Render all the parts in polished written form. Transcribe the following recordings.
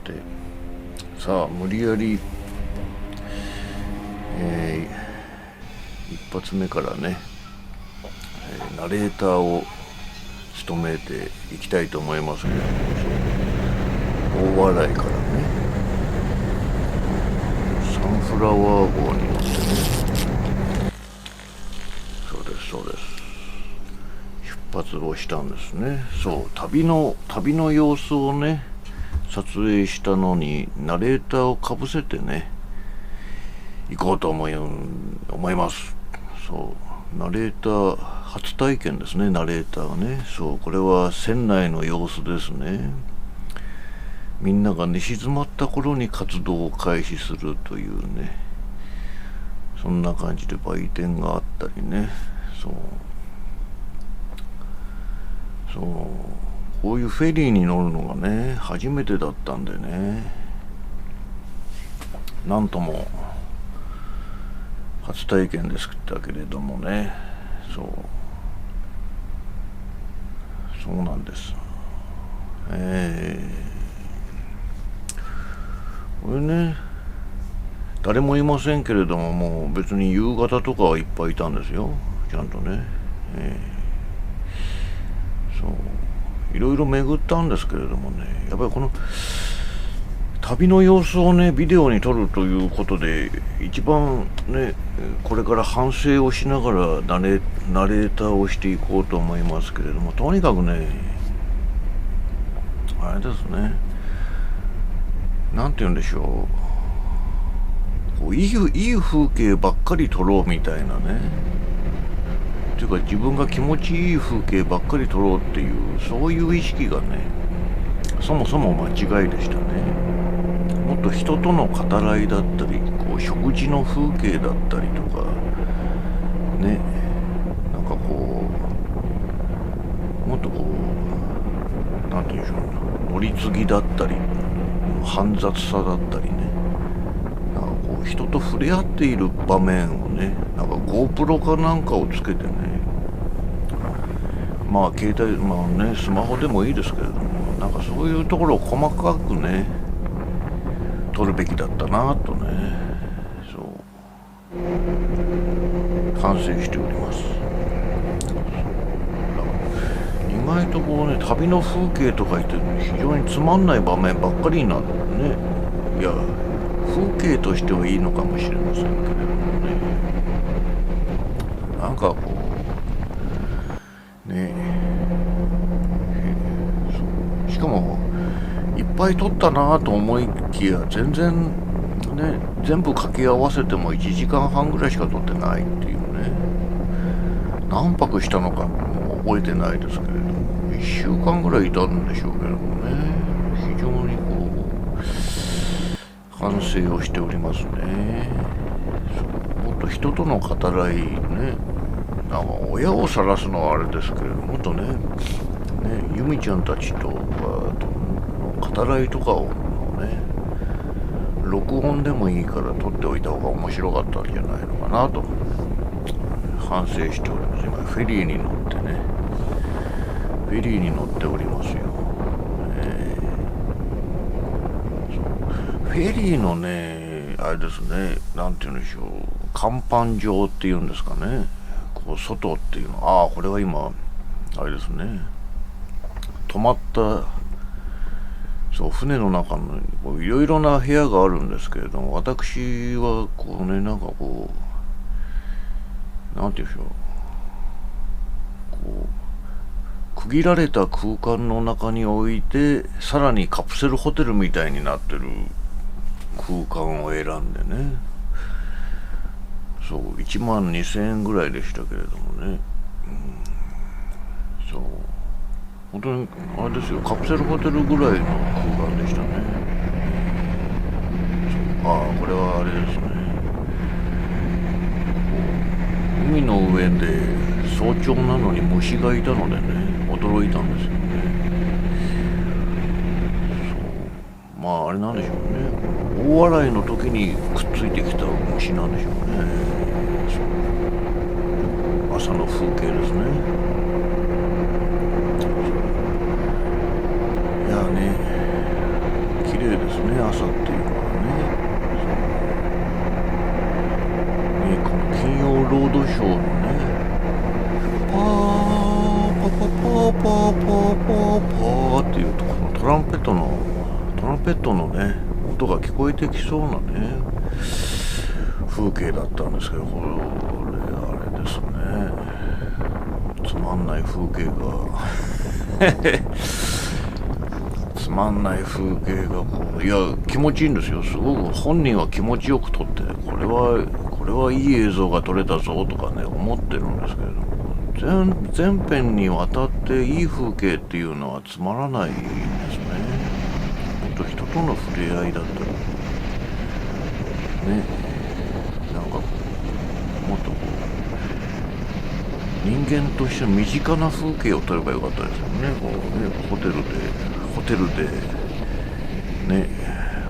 て、さあ無理やり、一発目からね、ナレーターを務めていきたいと思いますけども、大笑いからね、サンフラワー号に乗ってね、そうです出発をしたんですね。そう、旅の様子をね撮影したのにナレーターをかぶせてね行こうと思います。そうナレーター初体験ですね。ナレーターがね、そうこれは船内の様子ですね。みんなが寝静まった頃に活動を開始するというね、そんな感じで売店があったりね、そうこういうフェリーに乗るのがね初めてだったんでね、なんとも初体験ですだけれどもね、そうなんです。これね、誰もいませんけれども、もう別に夕方とかはいっぱいいたんですよ、ちゃんとね。いろいろ巡ったんですけれどもね、やっぱりこの旅の様子をねビデオに撮るということで一番ね、これから反省をしながらナレーターをしていこうと思いますけれども、とにかくねあれですね、なんて言うんでしょう、こういい風景ばっかり撮ろうみたいなね、というか自分が気持ちいい風景ばっかり撮ろうっていうそういう意識がねそもそも間違いでしたね。もっと人との語らいだったり、こう食事の風景だったりとかね、なんかこうもっとこうなんて言うんでしょう、乗り継ぎだったり煩雑さだったりね、なんかこう人と触れ合っている場面をね、なんか GoPro かなんかをつけてね、まあ携帯スマホでもいいですけれども、なんかそういうところを細かくね撮るべきだったなとね、反省しております。意外とこうね、旅の風景とか言って非常につまんない場面ばっかりになるね。いや風景としてはいいのかもしれませんけれどもね、なんかこうね、しかもいっぱい撮ったなと思いきや全然ね、全部掛け合わせても1時間半ぐらいしか撮ってないっていうね、何泊したのかも覚えてないですけれども1週間ぐらいいたんでしょうけれどもね、非常にこう反省をしておりますね。もっと人との語らいね、なんか親を晒すのはあれですけれども、もっとね由美ちゃんたちとかの語らいとかをね録音でもいいから撮っておいた方が面白かったんじゃないのかなと反省しております。今フェリーに乗ってね、フェリーに乗っておりますよ。フェリーのねあれですね、なんて言うんでしょう、甲板上っていうんですかね、こう外っていうの、これは今あれですね、泊まった船の中のいろいろな部屋があるんですけれども、私はこうね、なんかこうなんて言うんでしょう、こう区切られた空間の中においてさらにカプセルホテルみたいになってる空間を選んでね、1万2000円ぐらいでしたけれどもね、本当にあれですよ、カプセルホテルぐらいの空間でしたね。これはあれですね、海の上で早朝なのに虫がいたのでね驚いたんですよね。あれなんでしょうね、大洗の時にくっついてきた虫なんでしょうね。朝の風景ですね。いやね、綺麗ですさっていうのはね、この金曜ロードショーのね、パーパパパーパーパーパーパーっていうところのトランペットのね音が聞こえてきそうなね風景だったんですけど、これあれですね、つまんない風景がつまんない風景がこう、いや気持ちいいんですよ。すごく本人は気持ちよく撮って、これはいい映像が撮れたぞとかね思ってるんですけれども、全編にわたっていい風景っていうのはつまらないんですね。もっと人との触れ合いだったらね、なんかこうもっとこう人間として身近な風景を撮ればよかったですよね。こうねホテルでね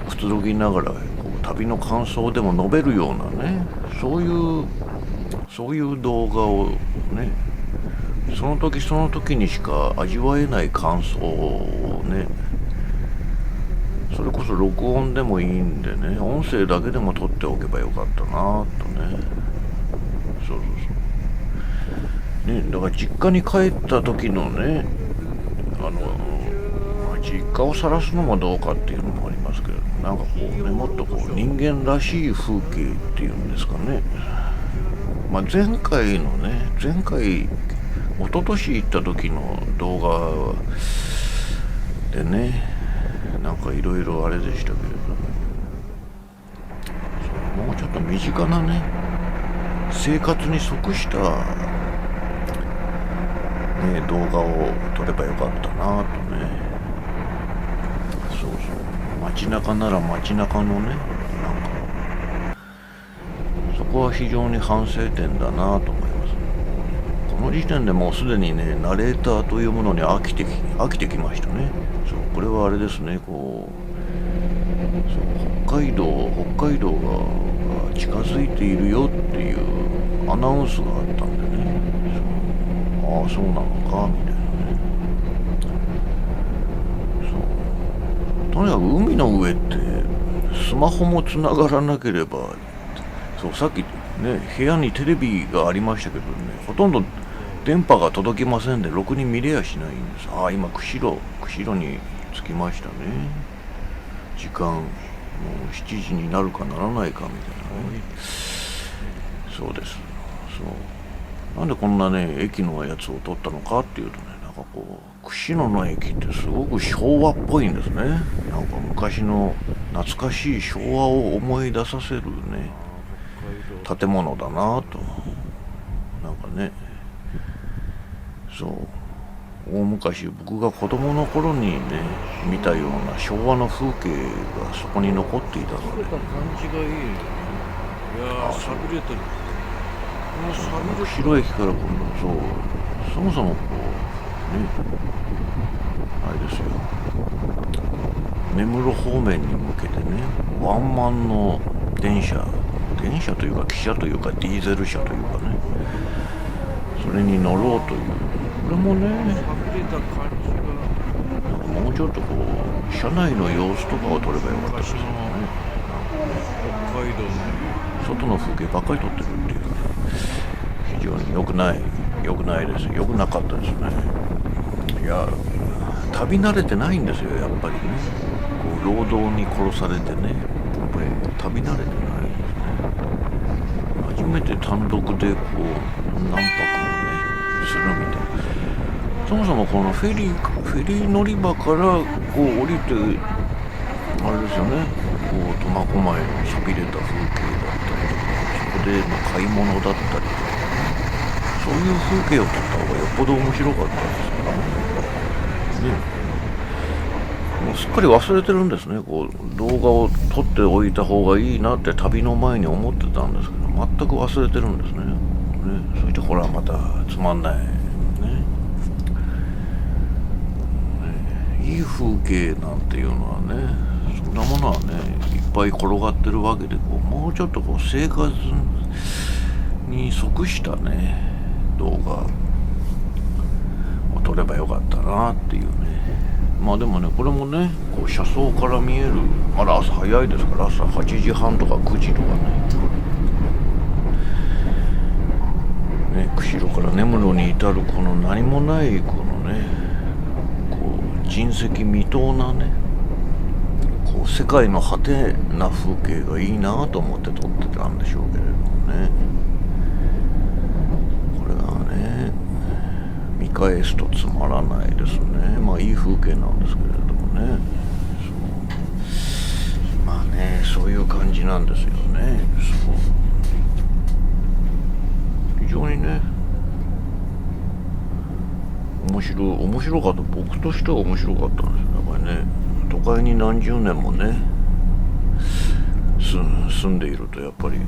くつろぎながらこう旅の感想でも述べるようなね、そういう動画をね、その時にしか味わえない感想をね、それこそ録音でもいいんでね、音声だけでも撮っておけばよかったなとね。そうね、だから実家に帰った時のね、実家を晒すのもどうかっていうのもありますけど、なんかこうね、もっとこう人間らしい風景っていうんですかね。前回一昨年行った時の動画でね、なんかいろいろあれでしたけれど、もうちょっと身近なね生活に即した、ね、動画を撮ればよかったなとね。街中なら街中のね、なんかそこは非常に反省点だなと思います。この時点でもうすでにねナレーターというものに飽きてきましたね。これはあれですね、こう北海道が近づいているよっていうアナウンスがあったんでね、ああそうなのかみたいなね。とにかく海の上ってスマホもつながらなければ、さっきね部屋にテレビがありましたけどね、ほとんど電波が届きませんでろくに見れやしないんです。今釧路に着きましたね。時間もう7時になるかならないかみたいなね。そうです。なんでこんなね駅のやつを撮ったのかっていうとね、なんかこう釧路の駅ってすごく昭和っぽいんですね。なんか昔の懐かしい昭和を思い出させるね建物だなと。なんかね、大昔僕が子供の頃にね見たような昭和の風景がそこに残っていたので、感じがいい。いやしゃびれてる。釧路駅から今度そもそもこうねあれですよ、根室方面に向けてねワンマンの電車というか汽車というかディーゼル車というかね、それに乗ろうという、これもねもうちょっとこう車内の様子とかを撮ればよかったですよね。北海道の外の風景ばっかり撮ってるっていうね、非常に良くないです。良くなかったですね。いや旅慣れてないんですよやっぱりね。こう労働に殺されてね、やっぱり旅慣れてないんですね。初めて単独でこう何泊もねするみたいな。そもそもこのフェリー乗り場からこう降りてあれですよね、こう苫小牧の寂れた風景だったりとか、そこで買い物だったりとか、そういう風景を撮った方がよっぽど面白かったですからね。もうすっかり忘れてるんですね。こう動画を撮っておいた方がいいなって旅の前に思ってたんですけど、全く忘れてるんですね。そしてこれはまたつまんないね。いい風景なんていうのはね、そんなものはねいっぱい転がってるわけで、こうもうちょっとこう生活に即したね動画を撮ればよかったなっていうねまあでもね、これもね、こう車窓から見える、まだ朝早いですから、朝8時半とか9時とかね、釧路から根室に至るこの何もないこのね、こう人跡未踏なね、こう世界の果てな風景がいいなと思って撮ってたんでしょうけれどもね、これがね見返すとつまらないですね。まあいい風景なんですけれどもね、まあね、そういう感じなんですよね。そう、非常にね面白かった。僕としては面白かったんですよ。やっぱりね、都会に何十年もね住んでいると、やっぱりね、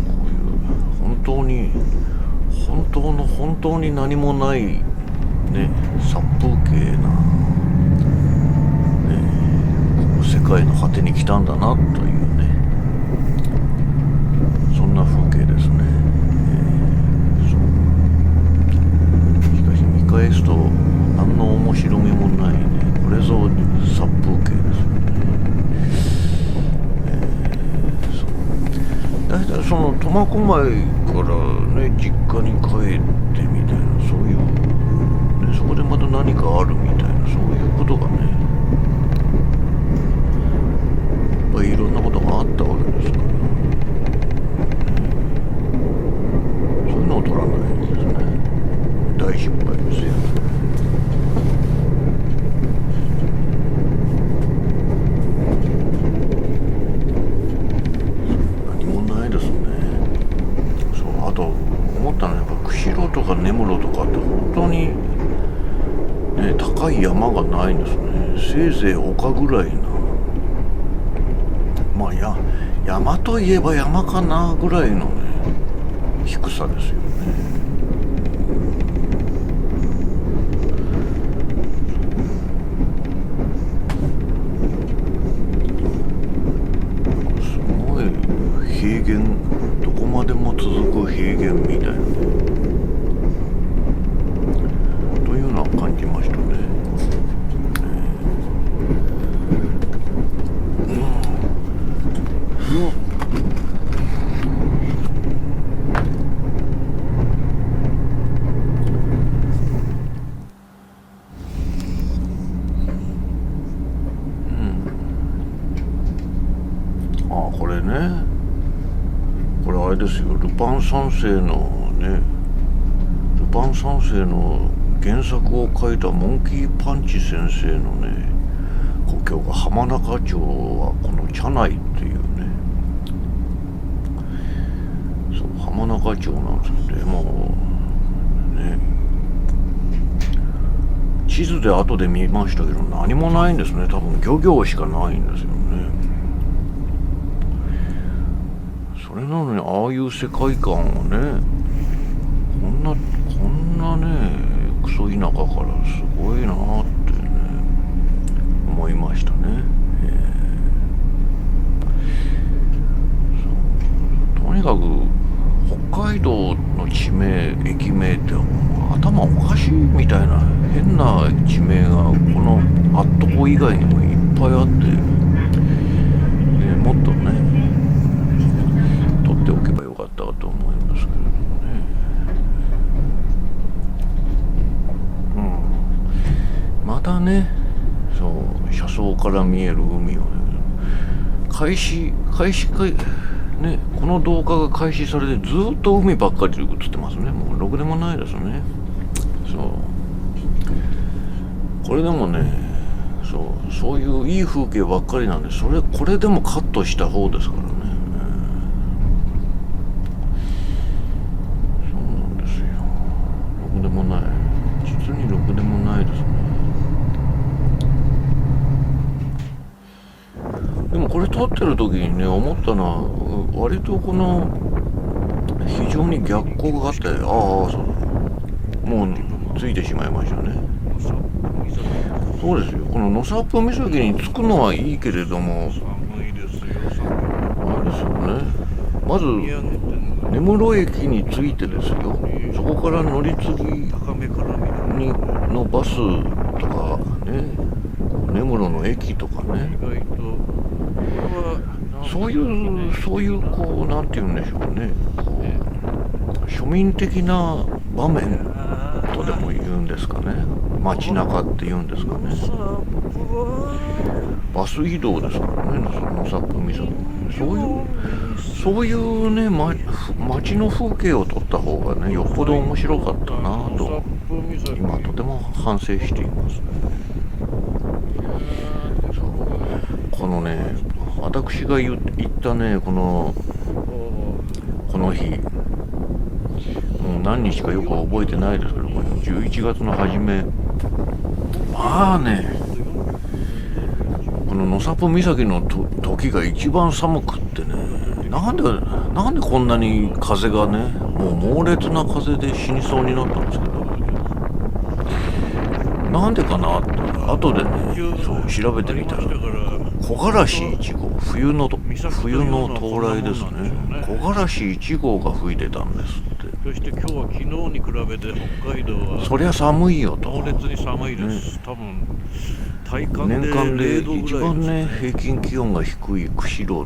こういう本当に何もないね、殺風景な、ね、こう世界の果てに来たんだなというね、そんな風景ですね。しかし見返すと何の面白みもないね、これぞ殺風景ですよね。大体その苫小牧からね実家に帰ってみたいな、そういう、ね、そこでまた何かあるみたいな、そういうことがね、やっぱりいろんなことがあったわけですから、そういうのを取らないんですね。大失敗ですよ。何もないですね。そう、あと思ったのは、やっぱ釧路とか根室とかって本当にね、高い山がないんですね。せいぜい丘ぐらいな、まあ山といえば山かなぐらいのね低さですよね。すごい平原、どこまでも続く平原みたいな、というのは感じましたね。これね、これあれですよ、ルパン三世のね、ルパン三世の原作を書いたモンキーパンチ先生のね故郷が浜中町はこの茶内っていうね、そう浜中町なんですけど、もうね地図で後で見ましたけど何もないんですね。多分漁業しかないんですよね。それなのにああいう世界観をね、こんなねクソ田舎からすごいなってね思いましたね。とにかく北海道の地名、駅名って頭おかしいみたいな変な地名がこのアットコ以外にもいっぱいあって、もっとね取っておけばよかったと思いますけれどもね。またね、そう車窓から見える海をね、開始ね、この動画が開始されてずっと海ばっかり映ってますね。もうろくでもないですね。そうこれでもね、そういういい風景ばっかりなんで、これでもカットした方ですからね。そうなんですよ。ろくでもない、実にろくでもないですね。でもこれ撮ってる時にね思ったのは、割とこの非常に逆光があって、そうもうついてしまいましたね。そうですよ、この野サップ岬に着くのはいいけれども、あれですよね、まず根室駅に着いてですよ、そこから乗り継ぎにのバスとかね、根室の駅とかね、意外とこれはそういうこうなんて言うんでしょうね、こう庶民的な場面とでも言うんですかね、街中って言うんですかね、バス移動ですからね、そのサップ岬、そういうね、街の風景を撮った方がね、よっぽど面白かったなと今とても反省していますね。このね、私が言ったね、この日、もう何日かよく覚えてないですけど、これ11月の初め、まあね、この野サプ岬の時が一番寒くってね、なんでこんなに風がね、もう猛烈な風で死にそうになったんですけど、なんでかなって後でね、そう調べてみたら、木枯らし1号、冬の到来ですね。木枯らし1号が吹いてたんですって。そして今日は昨日に比べて北海道はそりゃ寒いよと。猛烈に寒いです。多分体感で年間で0度ぐらいですね。一番ね、平均気温が低い釧路、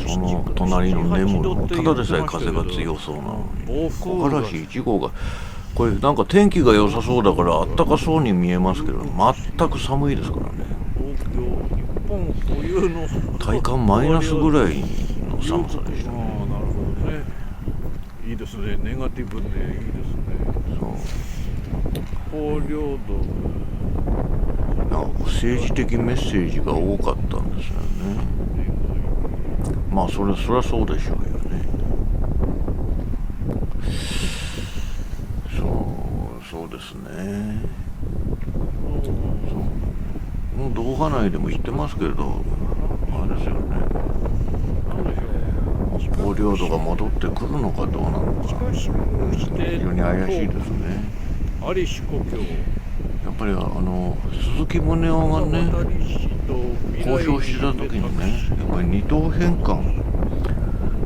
その隣の根室、ただでさえ風が強そうなのに、木枯らし1号が、これなんか天気が良さそうだからあったかそうに見えますけど、全く寒いですからね。日本冬の体感マイナスぐらいの寒さでしたね。ああ、なるほどね。いいですね。ネガティブでいいですね。そう北領土。なんか政治的メッセージが多かったんですよね。まあそりゃそうでしょうよね。そうですね。もう動画内でも言ってますけれど、あれですよね、北方領土が戻ってくるのかどうなのか、非常に怪しいですね。有志故郷。やっぱり鈴木宗男がね、交渉してた時にね、やっぱり二島返還、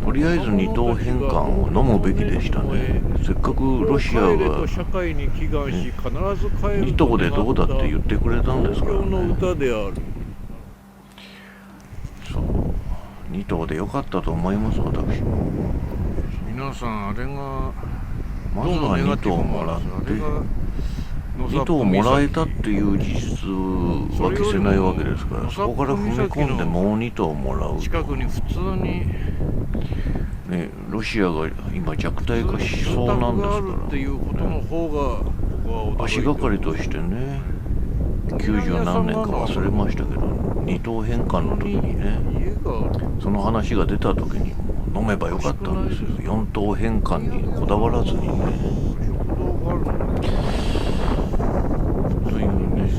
とりあえず二島返還を飲むべきでしたね。せっかくロシアが、ね、二島でどうだって言ってくれたんですからね。そう、二島でよかったと思います、私も。皆さん、あれがまずは2頭もらって、2頭もらえたっていう事実は消せないわけですから、そこから踏み込んでもう2頭もらうと、近くに普通にね、ロシアが今弱体化しそうなんですから、足がかりとしてね、90何年か忘れましたけど、2頭返還の時にね、その話が出た時に飲めばよかったんですよ。4頭返還にこだわらずにね。というね、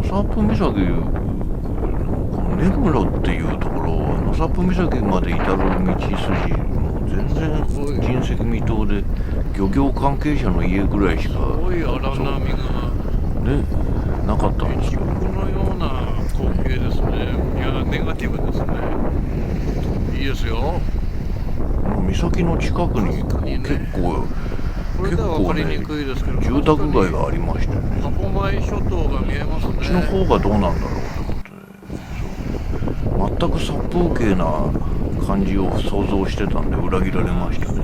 野サプ岬、この根室っていうところは野サプ岬まで至る道筋、もう全然人石未踏で、漁業関係者の家ぐらいしかね、なかったんですよ。このような光景ですね。いや、ネガティブですね。いいですよ。岬の近くに結構ね、住宅街がありましてね、歯舞諸島が見えますね。こっちの方がどうなんだろうと思って、全く殺風景な感じを想像してたんで裏切られましたね。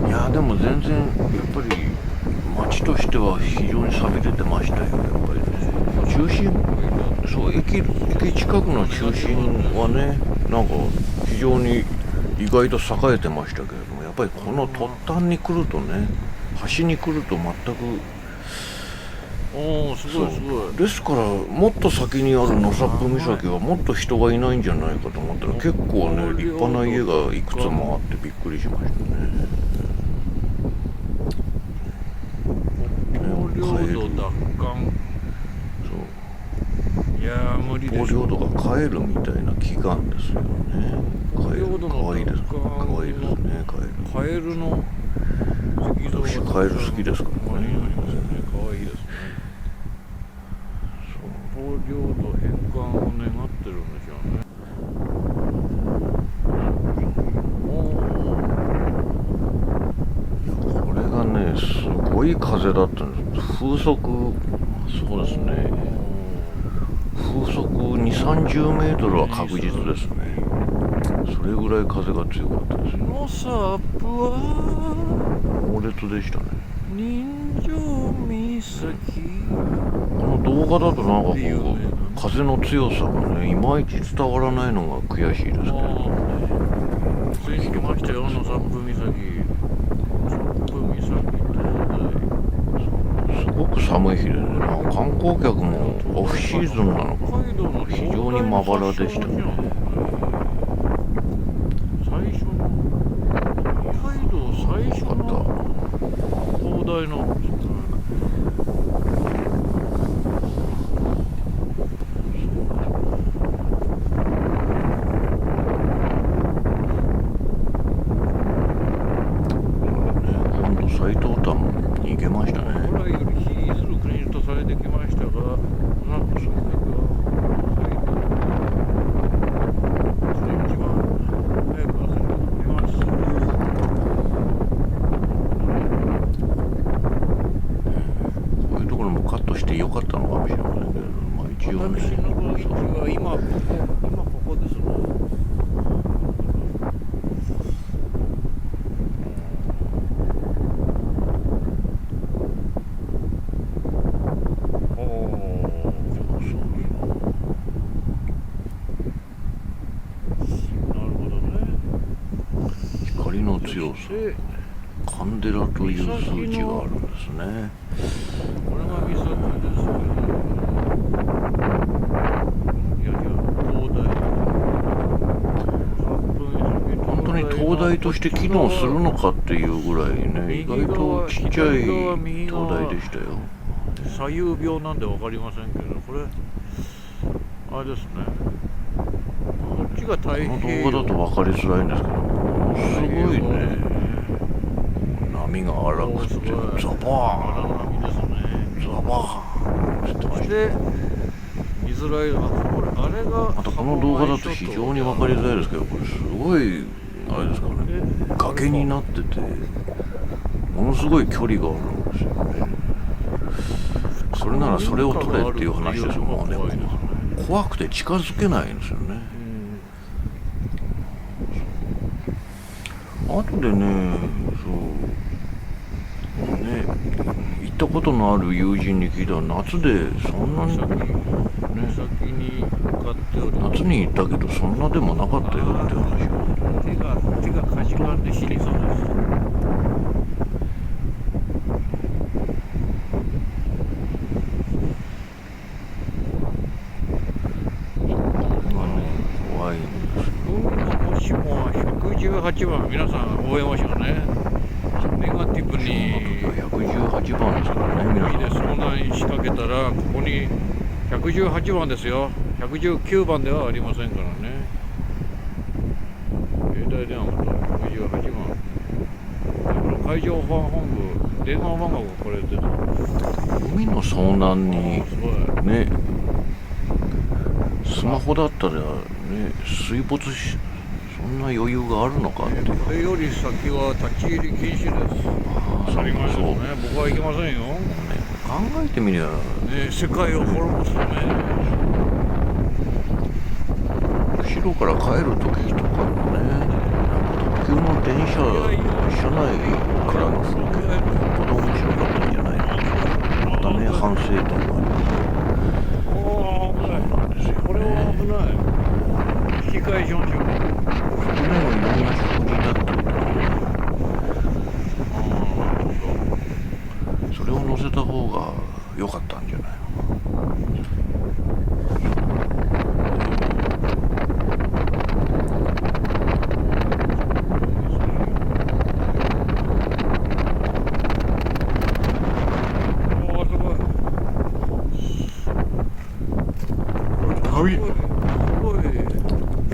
いやでも全然やっぱり街としては非常に寂れてましたよ。やっぱりね、中心、そう、駅近くの中心はね、なんか非常に意外と栄えてましたけれども、やっぱりこの突端に来るとね、端に来ると全く、すごいすごい。ですからもっと先にある野サプ岬はもっと人がいないんじゃないかと思ったら、結構ね立派な家がいくつもあってびっくりしましたね。領土奪還。そう、いや無理でしょ。北方領土が帰るみたいな祈願ですよね。かわいいですね。かわいいですね。カエルの私カエル好きですからね。かわいいですね。北方領土返還を願ってるんでしょうね。これがごい風だったんです。風速、そうですね、風速2、30メートルは確実ですね。それぐらい風が強かったです。ノサップは猛烈でしたね。人情岬。この動画だとなんかこう風の強さがねいまいち伝わらないのが悔しいですけれどもね。ついに来ましたよ、ノサップ岬。ノサップ岬すごく寒い日でね、観光客もオフシーズンなのか北海道の非常にまばらでしたね。最初の北海道最初の灯台の今度最東端に行けましたね。古来より非する国とされてきましたが、そのその時はそれ一番早く朝に見ます。こういうところもカットしてよかったのかもしれませんけれども、まあ、一応ね、私の場合は今ここですね。光の強さ、カンデラという数値があるんですね。これが岬ですよ。いやいや、灯台。本当に灯台として機能するのかっていうぐらいね、意外とちっちゃい灯台でしたよ。左右病なんで分かりませんけど、これあれですね。こっちが太こ平の洋。動画だと分かりづらいんですけど、ものすごいね、波が荒くてザバ荒ーン波ですね。ザバーンって言ってました。そして見づらいのはこれあれがまたこの動画だと非常に分かりづらいですけど、これすごいあれですかね、崖になっててものすごい距離があるんですよね。それならそれを撮れっていう話ですよ。もうね、怖くて近づけないんですよね。あとでね、そうね、行ったことのある友人に聞いたら、夏でそんなにね、先に向かっております。夏に行ったけどそんなでもなかったよって話を。手がかじかんで死にそうです。怖いんですよ。海の星も118番、皆さん覚えましょうね。ネガティブに118番ですからね、皆さん。いいです。遭難仕掛けたらここに118番ですよ。119番ではありませんからね。携帯電話また118番。だから海上保安本部電話番号がこれです。海の遭難にすごい。ね、スマホだったらね、水没し、そんな余裕があるのかっていう。これより先は立ち入り禁止です。ああ、当たり前ですそうね。僕は行けませんよ。ね、考えてみりゃ、ね、世界を滅ぼすため。後ろから帰る時とかのね、特急の電車車内からの風景がよっぽど面白かったんじゃないのかな。またね、反省点があります。おお、危ない。そうなんですよね。これは危ない。引き返しましょう。ここでもいろんな食事だったりとかね、それを載せた方が良かったんじゃないのか。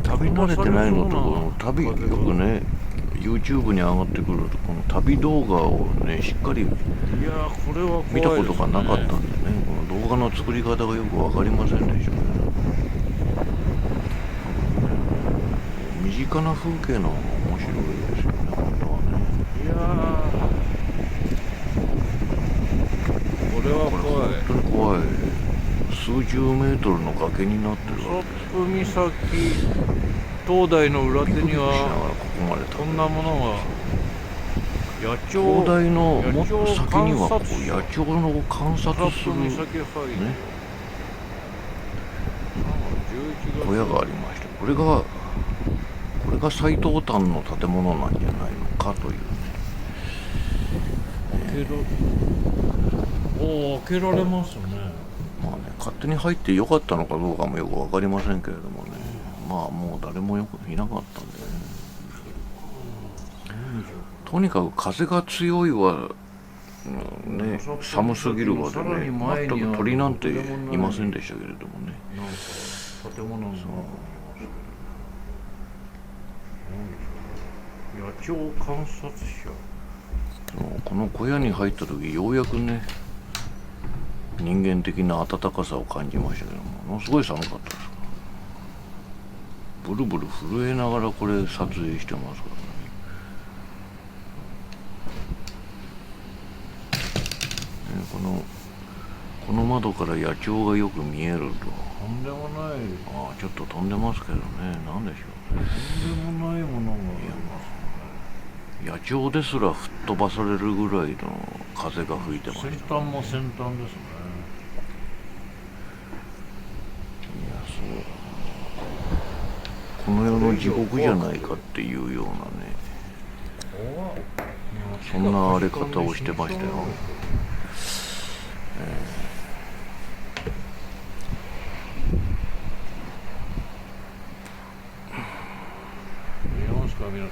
旅慣れてないのと、この旅よくね YouTube に上がってくると、この旅動画をねしっかりいやこれは怖いですね。見たことがなかったんでね、この動画の作り方がよく分かりませんでしたね。身近な風景の方が面白いですよね、本当はね。いや10メートルの崖になってるわけです。ウソップ岬灯台の裏手にしながらはここまでこんなものが野鳥灯台のもっと先にはこう野野鳥の観察する、ね、岬入る小屋がありまして、これが最東端の建物なんじゃないのかというね。開けられますね。まあね、勝手に入ってよかったのかどうかもよく分かりませんけれどもね、まあもう誰もよくいなかったんでね。とにかく風が強いわ、ね、寒すぎるわでね、全く鳥なんていませんでしたけれどもね。なんか建物の野鳥観察者。この小屋に入った時ようやくね、人間的な温かさを感じましたけども、ものすごい寒かったですから、ブルブル震えながらこれ撮影してますからね。この窓から野鳥がよく見えると、とんでもない、ちょっと飛んでますけどね、なんでしょうね。とんでもないものが野鳥ですら吹っ飛ばされるぐらいの風が吹いてました、ね。先端も先端ですね。いや、この世の地獄じゃないかっていうようなね、そんな荒れ方をしてましたよ。見えますか皆さん。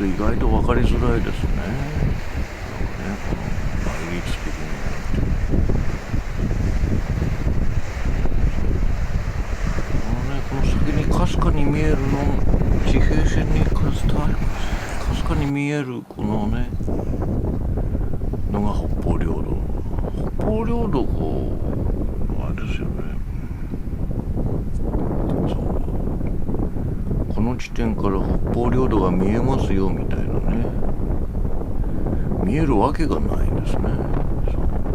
意外と分かりづらいですね。この倍率的に。この先にかすかに見えるの、地平線にかすかに見えるこのねのが北方領土。北方領土、あれですよね。この地点から北方領土が見えますよみたいなね、見えるわけがないんですね。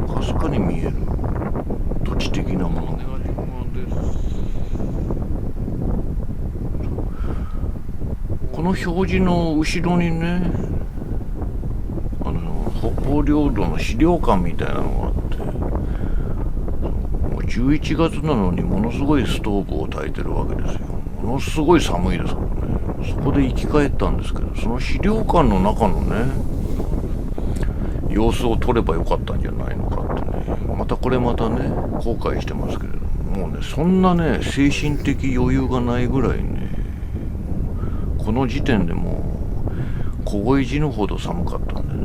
かすかに見える土地的なものが、この表示の後ろにね、北方領土の資料館みたいなのがあって、もう11月なのにものすごいストーブを焚いてるわけですよ。ものすごい寒いですからね。そこで生き返ったんですけど、その資料館の中のね様子を撮ればよかったんじゃないのかってね、また後悔してますけれども、もうねそんなね精神的余裕がないぐらいね、この時点でもう凍え死ぬほど寒かったんでね。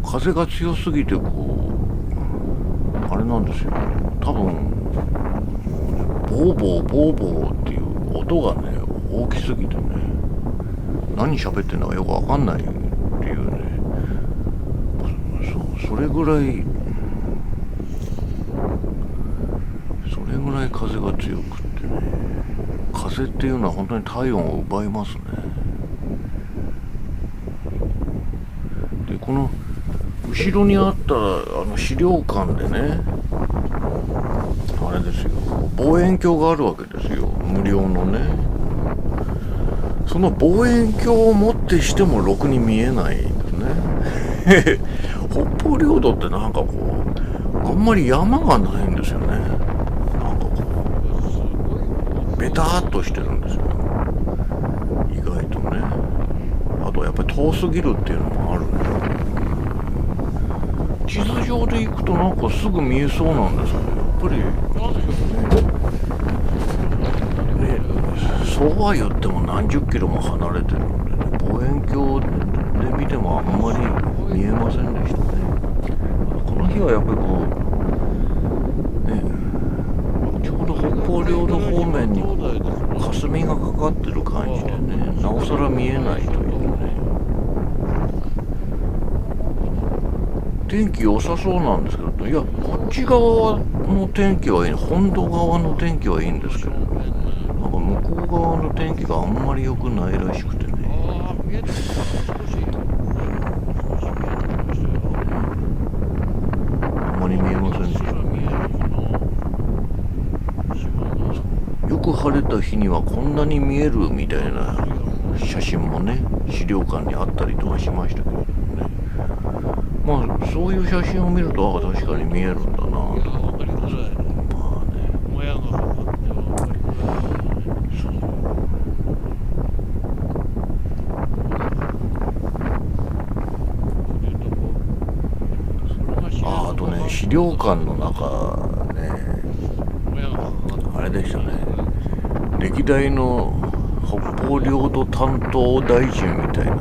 風が強すぎてあれなんですよ、多分ボーボーボーボーっていう音がね大きすぎてね、何喋ってんのかよくわかんないっていうね、それぐらい風が強くってね、風っていうのは本当に体温を奪いますね。でこの後ろにあった資料館でね、あれですよ、望遠鏡があるわけですよ、無料のね。その望遠鏡をもってしてもろくに見えないんですね。北方領土ってなんかあんまり山がないんですよね。なんかベターっとしてるんですよ、意外とね。あとやっぱり遠すぎるっていうのもあるね。地図上で行くとなんかすぐ見えそうなんですけど、やっぱりね、そうは言っても何十キロも離れてるんでね、望遠鏡で見てもあんまり見えませんでしたね。この日はやっぱりこうね、ちょうど北方領土方面に霞がかかってる感じでね、なおさら見えないというね。天気良さそうなんですけど、いや、こっち側の天気はいい、本土側の天気はいいんですけど、なんか向こう側の天気があんまり良くないらしくてね。ああ、見えてきた。少し見えてきましたよ。あんまり見えませんでした。よく晴れた日にはこんなに見えるみたいな写真もね、資料館にあったりとかしましたけどね。まあそういう写真を見ると、ああ確かに見えるんだなと。わかりづらい。まあね、もやがかかってわかりづらい。あとね、資料館の中ね、あれでしたね、歴代の北方領土担当大臣みたいな、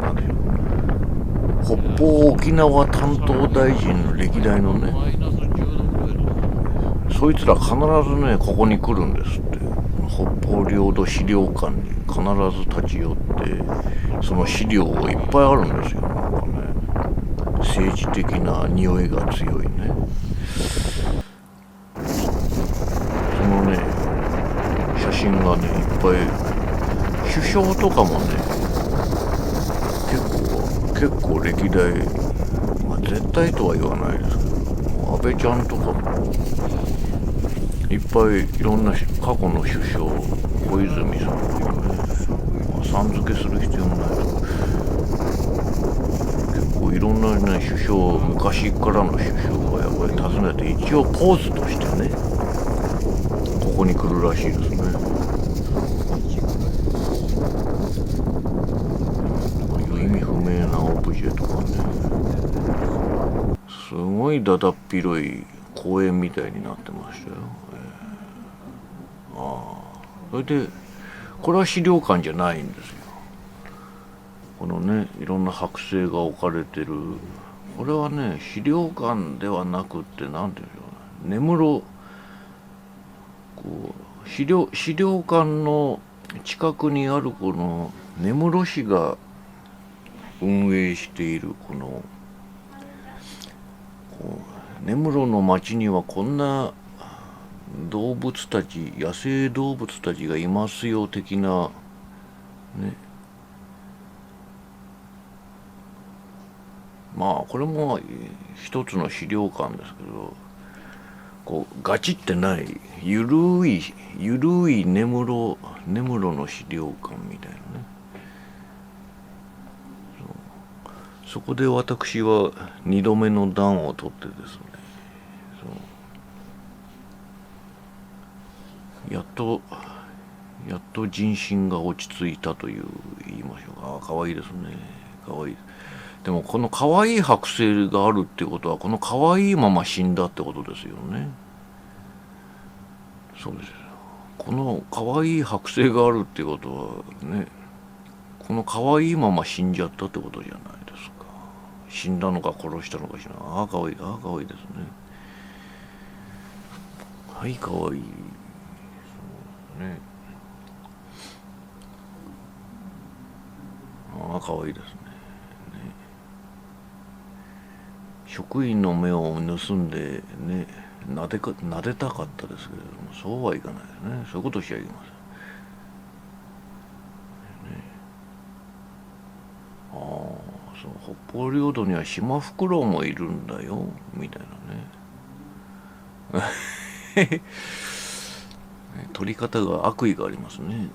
なんでしょう、北方沖縄担当大臣の歴代のね、そいつら必ずねここに来るんですって。北方領土資料館に必ず立ち寄って、その資料がいっぱいあるんですよ。なんかね、政治的な匂いが強いね。そのね写真がねいっぱい、首相とかもね結構歴代、まあ、絶対とは言わないですけど、安倍ちゃんとかもいっぱいいろんな過去の首相、小泉さんとかね、まあ、さん付けする必要もないですけど、結構いろんなね首相、昔からの首相がやっぱり訪ねて、一応ポーズとしてねここに来るらしいですね。意味不明なオブジェとかね、すごいだだっ広い公園みたいになってましたよ。それでこれは資料館じゃないんですよ。このねいろんな剥製が置かれてる、これはね資料館ではなくって、なんていうんでしょうね、根室、こう資料館の近くにあるこの根室市が運営しているこの根室の町にはこんな動物たち、野生動物たちがいますよ的なね、まあこれも一つの資料館ですけど、こうガチってないゆるい根室の資料館みたいなね。そこで私は2度目の暖を取ってですね、やっと人心が落ち着いたという言いましょうか。可愛いですね、可愛い。でもこの可愛い剥製があるってことは、この可愛いまま死んだってことですよね。そうですよ。この可愛い剥製があるってことはね、この可愛いまま死んじゃったってことじゃないですか。死んだのか殺したのかしら。ああ可愛い、ああ可愛いですね。はい可愛い。そうね。ああ可愛いですね。職員の目を盗んでね、撫でたかったですけれども、そうはいかないですね。そういうことしちゃいけません。ああ、そう、北方領土にはシマフクロウもいるんだよみたいなね。取り方が悪意がありますね。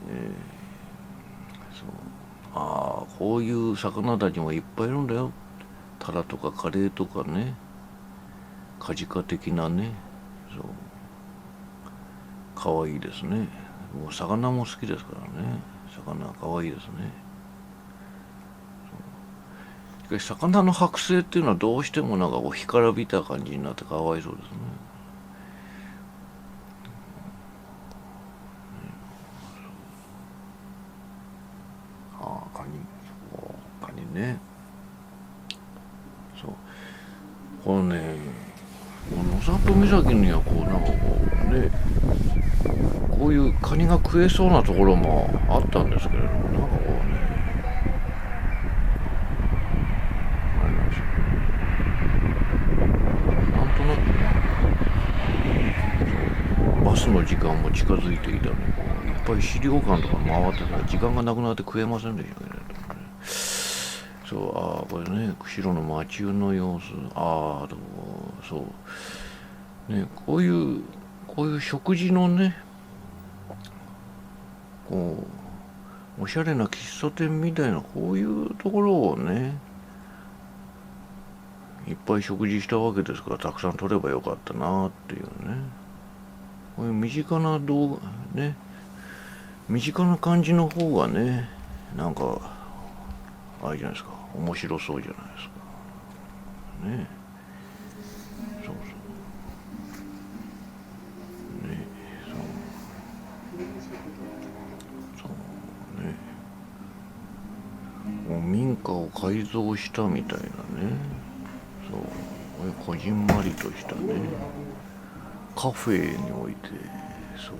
そう、ああ、こういう魚たちもいっぱいいるんだよ。タラとかカレイとかね、カジカ的なね、そう、可愛いですね。もう魚も好きですからね。魚可愛いですね。しかし魚の剥製っていうのはどうしてもなんかこう干からびた感じになってかわいそうですね。スナップ岬にはこうなんかこうね、こういうカニが食えそうなところもあったんですけれども、なんかこうね、あれなんですよ。なんとなくね、バスの時間も近づいていたのに、こういっぱい資料館とか回ってたら時間がなくなって食えませんでしたけれどもね。そう、ああ、これね、釧路の町湯の様子、ああ、でも、そう、ね、こういう食事のね、こう、おしゃれな喫茶店みたいな、こういうところをね、いっぱい食事したわけですから、たくさん撮ればよかったなっていうね。こういう身近な動画、ね、身近な感じの方がね、なんか、あれじゃないですか、面白そうじゃないですか。ね。そうそう。ね。そうね。もう民家を改造したみたいなね。そう。これこじんまりとしたね。カフェにおいて、そう。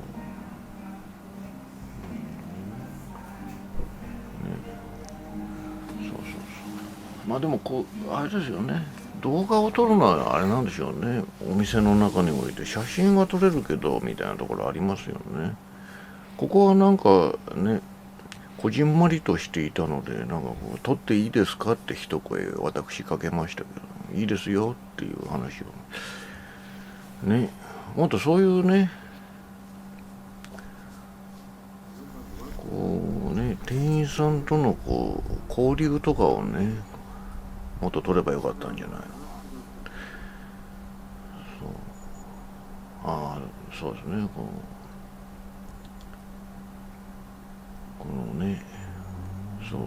そうそうそう。まあでもこう、あれですよね。動画を撮るのはあれなんでしょうね。お店の中において写真は撮れるけどみたいなところありますよね。ここはなんかね、こじんまりとしていたので、なんかこう、撮っていいですかって一声私かけましたけど、いいですよっていう話を。ね、もっとそういうね、こうね、店員さんとのこう、交流とかをね、もっと取ればよかったんじゃないの。そう。ああ、そうですね、このね、そう。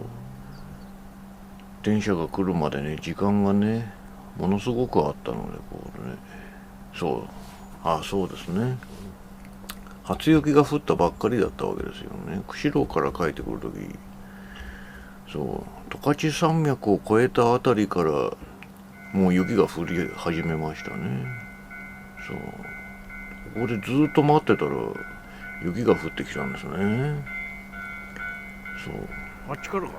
電車が来るまでね、時間がね、ものすごくあったので、こうね、そう、ああ、そうですね。初雪が降ったばっかりだったわけですよね。釧路から帰ってくるとき、そう、十勝山脈を越えたあたりから、もう雪が降り始めましたね。そう、ここでずっと待ってたら、雪が降ってきたんですね。そう。あっちからか。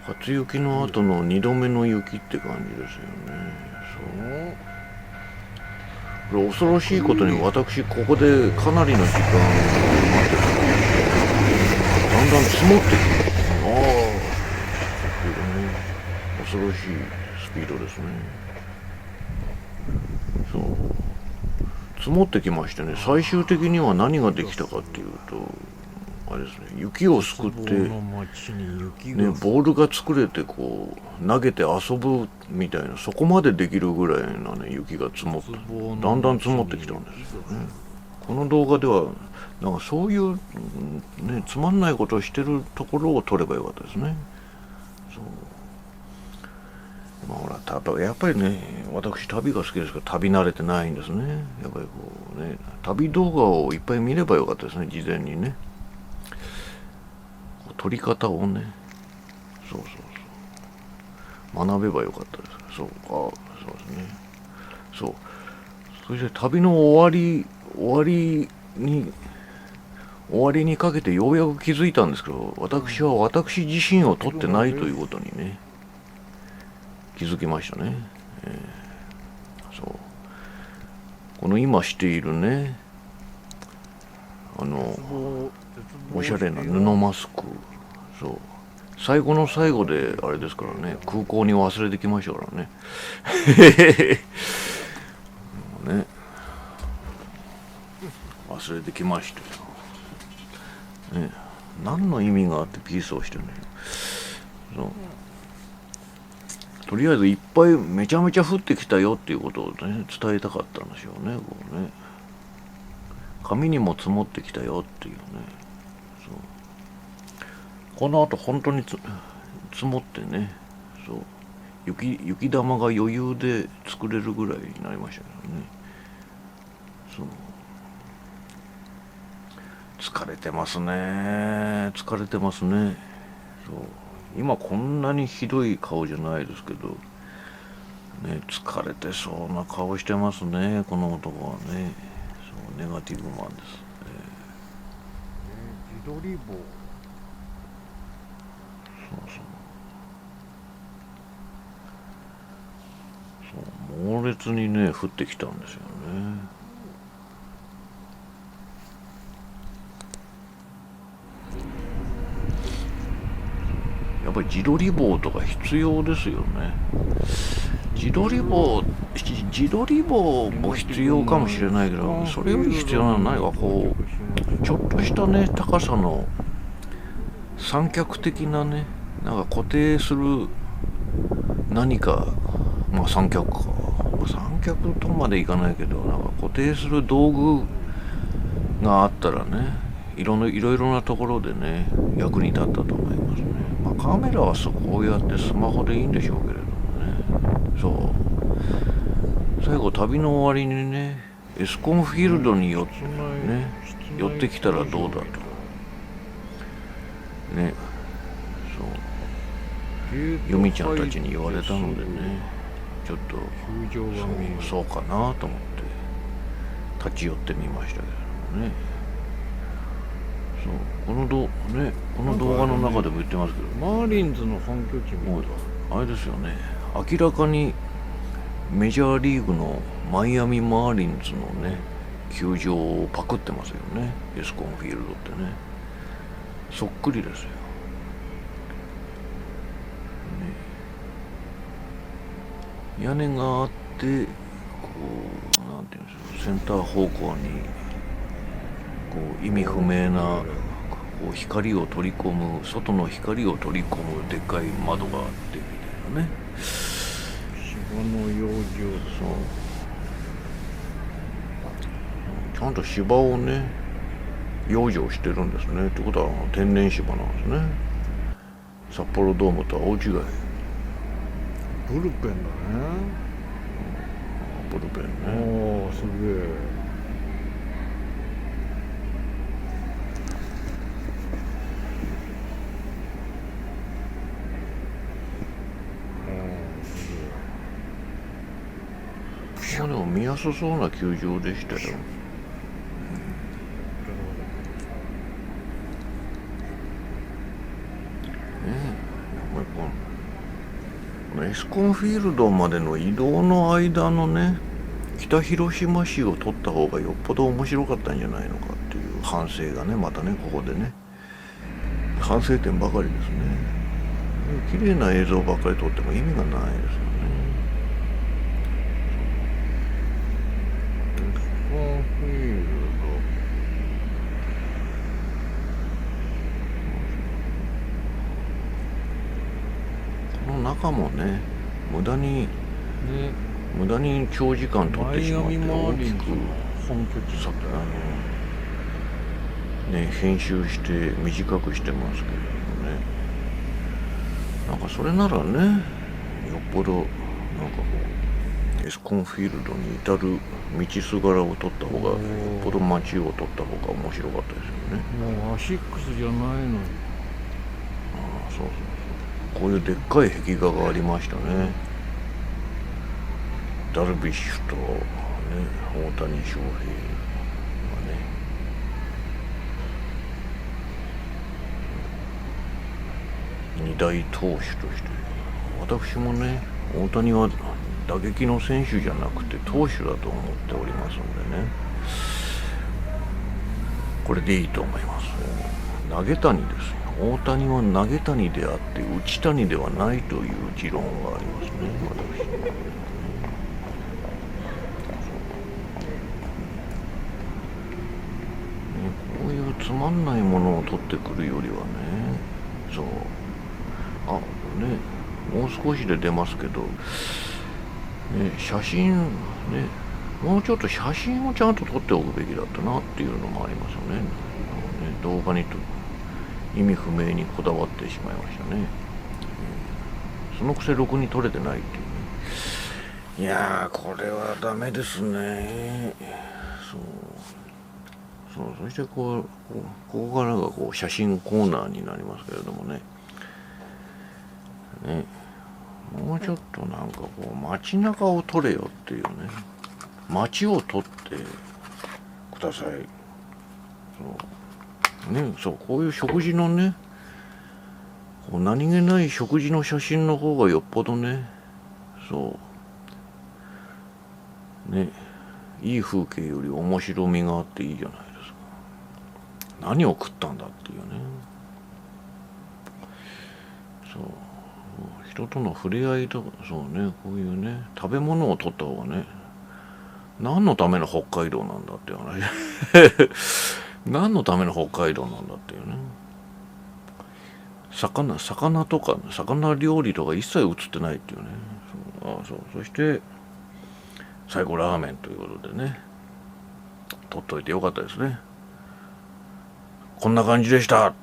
初雪の後の2度目の雪って感じですよね。そう。これ恐ろしいことに私ここでかなりの時間待ってたんですけど、だんだん積もってきますね。ああ、っていうね、恐ろしいスピードですね。そう。積もってきましてね、最終的には何ができたかっていうと、あれですね、雪をすくって、ね、ボールが作れてこう投げて遊ぶみたいな、そこまでできるぐらいなね、雪が積もって、だんだん積もってきたんですよね。この動画ではなんかそういう、ね、つまんないことをしてるところを撮ればよかったですね。そう。まあほら、やっぱりね、私旅が好きですから旅慣れてないんですね。やっぱりこうね、旅動画をいっぱい見ればよかったですね、事前にね。撮り方をね、そうそうそう、学べばよかったです。そう、そうですね。そう。そして旅の終わりにかけてようやく気づいたんですけど、私は私自身を撮ってないということにね、気づきましたね。そう。この今しているね、おしゃれな布マスク、そう。最後の最後であれですからね、空港に忘れてきましたからね。ね、忘れてきましたよ。ね、何の意味があってピースをしてるんだよ。そう。とりあえずいっぱいめちゃめちゃ降ってきたよっていうことをね、伝えたかったんでしょうね。こうね、紙にも積もってきたよっていうね。そう。この後本当に積もってね、そう、雪玉が余裕で作れるぐらいになりましたけどね。そう。疲れてますね。疲れてますね。そう。今こんなにひどい顔じゃないですけど、ね、疲れてそうな顔してますね、この男はね。そう、ネガティブマンです。自撮り棒。そう猛烈にね降ってきたんですよね。やっぱり自撮り棒とか必要ですよね。自撮り棒も必要かもしれないけど、それより必要なのは何かこうちょっとしたね高さの三脚的なね、なんか固定する何か、まあ三脚か、三脚とまでいかないけど、なんか固定する道具があったらね、いろいろなところでね役に立ったと思いますね。まあカメラはこうやってスマホでいいんでしょうけれどもね。そう最後旅の終わりにねエスコンフィールドに寄ってきたらどうだとね、そう由美ちゃんたちに言われたのでね、ちょっとそうかなと思って立ち寄ってみましたけどね。そうこの動画の中でも言ってますけど、マーリンズの本拠地もあれですよね、明らかにメジャーリーグのマイアミマーリンズのね球場をパクってますよね、エスコンフィールドってね。そっくりですよ、屋根があってこうなんていうんですか、センター方向にこう意味不明なこう光を取り込む、外の光を取り込むでっかい窓があってみたいなね。芝の養生。そうちゃんと芝をね養生してるんですね。ってことは天然芝なんですね。札幌ドームとは大違い。ブルペンだね。ブルペンね。おお、すげえ。でも見やすそうな球場でしたよ。このエスコンフィールドまでの移動の間のね北広島市を取った方がよっぽど面白かったんじゃないのかっていう反省がねまたねここでね反省点ばかりですね。綺麗な映像ばっかり撮っても意味がないですよね。コンフィールドこの中もね無駄に長時間撮ってしまって大きく本拠地編集して短くしてますけれどもね、なんかそれならねよっぽどなんかこうエスコンフィールドに至る道すがらを撮った方がよっぽど街を撮った方が面白かったですよね。もうアシックスじゃないのに。そうこういうでっかい壁画がありましたね。ダルビッシュと、ね、大谷翔平がね二大投手として、私もね大谷は打撃の選手じゃなくて投手だと思っておりますのでね、これでいいと思います。投げ谷ですよ。大谷は投げ谷であって内谷ではないという持論がありますね、私。こういうつまんないものを取ってくるよりはね、そうもう少しで出ますけど、写真ねもうちょっと写真をちゃんと撮っておくべきだったなっていうのもありますよね。動画に意味不明にこだわってしまいましたね。そのくせろくに撮れてないっていうね。いやーこれはダメですね。そしてここからが写真コーナーになりますけれどもね。もうちょっとなんかこう街中を撮れよっていうね、街を撮ってください。そうね、そうこういう食事のね、こう何気ない食事の写真の方がよっぽどね、そうね、いい風景より面白みがあっていいじゃないですか。何を食ったんだっていうね。そう人との触れ合いとか、そうね、こういうね食べ物を取った方がね、何のための北海道なんだっていう話何のための北海道なんだっていうね。魚とか魚料理とか一切映ってないっていうね。そして最後ラーメンということでね、取っといてよかったですね。こんな感じでした。